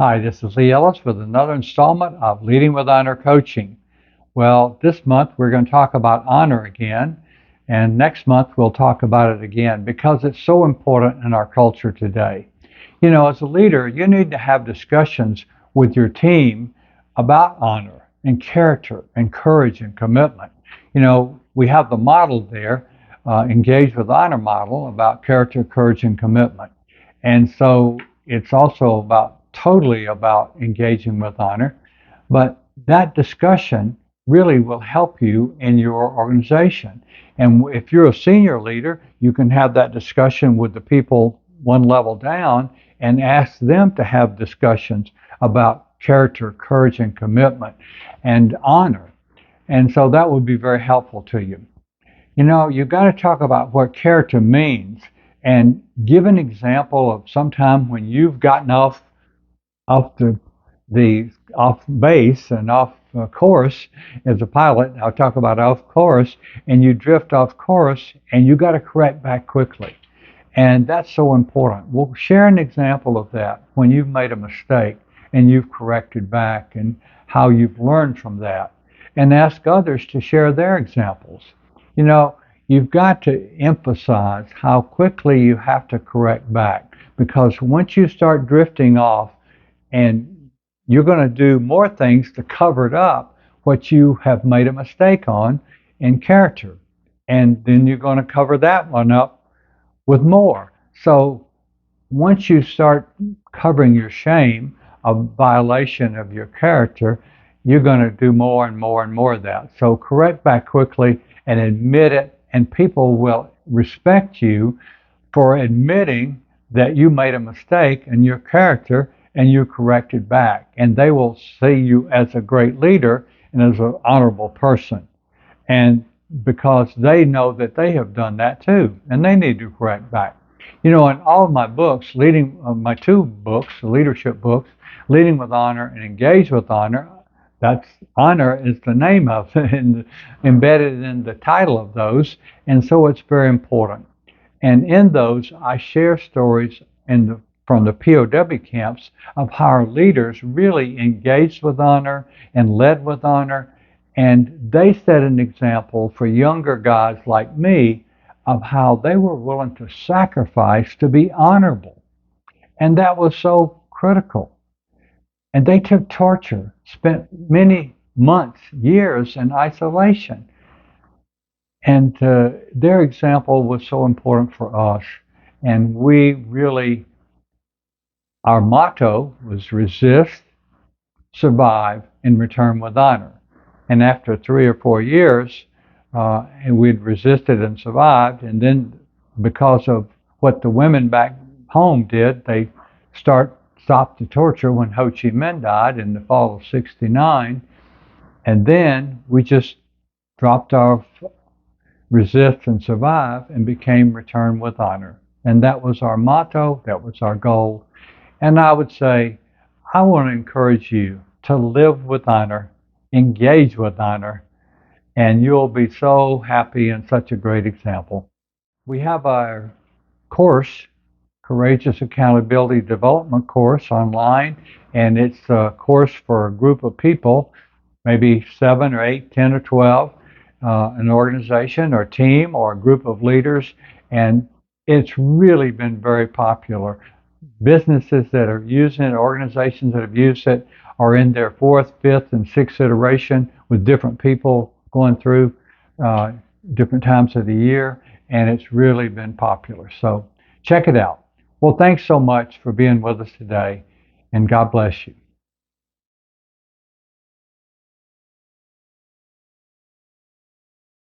Hi, this is Lee Ellis with another installment of Leading with Honor Coaching. Well, this month we're going to talk about honor again, and next month we'll talk about it again because it's so important in our culture today. You know, as a leader, you need to have discussions with your team about honor and character and courage and commitment. You know, we have the model there, Engage with Honor model, about character, courage, and commitment. And so it's also totally about engaging with honor. But that discussion really will help you in your organization. And if you're a senior leader, you can have that discussion with the people one level down and ask them to have discussions about character, courage, and commitment and honor. And so that would be very helpful to you. You know, you've got to talk about what character means and give an example of some time when you've gotten off the off base and off course as a pilot. I'll talk about off course, and you drift off course, and you got to correct back quickly, and that's so important. We'll share an example of that when you've made a mistake and you've corrected back, and how you've learned from that, and ask others to share their examples. You know, you've got to emphasize how quickly you have to correct back, because once you start drifting off, and you're going to do more things to cover it up what you have made a mistake on in character. And then you're going to cover that one up with more. So once you start covering your shame of violation of your character, you're going to do more and more and more of that. So correct back quickly and admit it, and people will respect you for admitting that you made a mistake in your character and you corrected back. And they will see you as a great leader and as an honorable person. And because they know that they have done that too, and they need to correct back. You know, in all of my books, my two books, leadership books, Leading with Honor and Engage with Honor, that's honor is the name of it and embedded in the title of those. And so it's very important. And in those, I share stories from the POW camps of how our leaders really engaged with honor and led with honor. And they set an example for younger guys like me of how they were willing to sacrifice to be honorable. And that was so critical. And they took torture, spent many months, years in isolation. And their example was so important for us. And we really, our motto was resist, survive, and return with honor. And after 3 or 4 years, and we'd resisted and survived. And then because of what the women back home did, they stopped the torture when Ho Chi Minh died in the fall of '69. And then we just dropped our resist and survive and became return with honor. And that was our motto, that was our goal. And I would say, I want to encourage you to live with honor, engage with honor, and you'll be so happy and such a great example. We have our course, Courageous Accountability Development course online, and it's a course for a group of people, maybe 7 or 8, 10 or 12, an organization or team or a group of leaders, and it's really been very popular. Businesses that are using it, organizations that have used it, are in their 4th, 5th, and 6th iteration with different people going through different times of the year, and it's really been popular. So check it out. Well, thanks so much for being with us today, and God bless you.